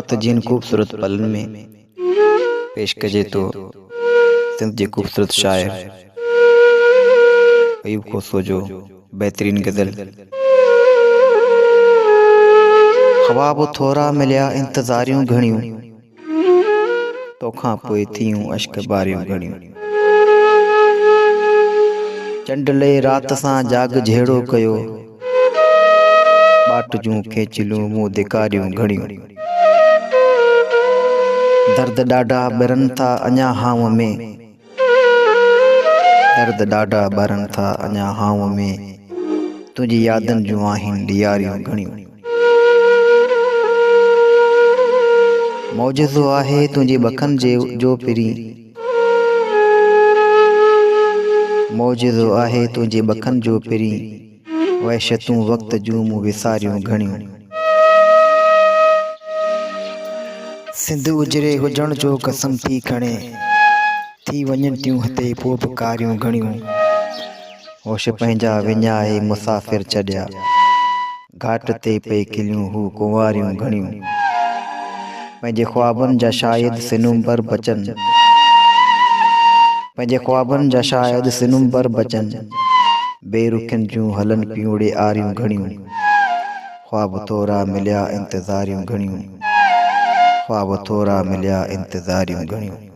मुलाक़ात जिन ख़ूबसूरत पलन में पेश कजे तो सिंध जे ख़ूबसूरत शायर अयूब खोसो जो बहितरीन गज़ल। ख़्वाब थोरा मिलिया इंतज़ारियूं घणियूं, तोखां पोइ थियूं अश्क बारियूं घणियूं। चंड लही रात सां जाग जहिड़ो कयो, बाट जूं खेचलूं मूं धिकारियूं घणियूं। दर्द ॾाढा ॿरनि था अञा हाव में, दर्द ॾाढा ॿरनि था अञा हाव में, तुंहिंजी यादनि जूं आहिनि ॾियारियूं घणियूं। मौजज़ो आहे तुंहिंजी ॿखनि जो पिरी, मौजज़ो आहे तुंहिंजी ॿखनि जो पिरी, वहशतूं वक़्त जूं मूं विसारियूं घणियूं। सिंध उजरे हुजण जो कसम थी खणे, थी वञनि थियूं हिते पोइ बि कारियूं घणियूं। होश पंहिंजा विञाए मुसाफ़िर छॾिया, घाट ते पई खिलियूं हू कुंवारियूं घणियूं। पंहिंजे ख़्वाबनि जा शायदि सिनुंबर बचनि, पंहिंजे ख़्वाबनि जा शायदि सिनुंबर बचनि, बेरुखियुनि जूं हलनि पियूं ॾे आरियूं घणियूं। ख़्वाब थोरा मिलिया इंतज़ारियूं घणियूं, ख़्वाब थोरा मिलिया इंतज़ारियूं घणियूं।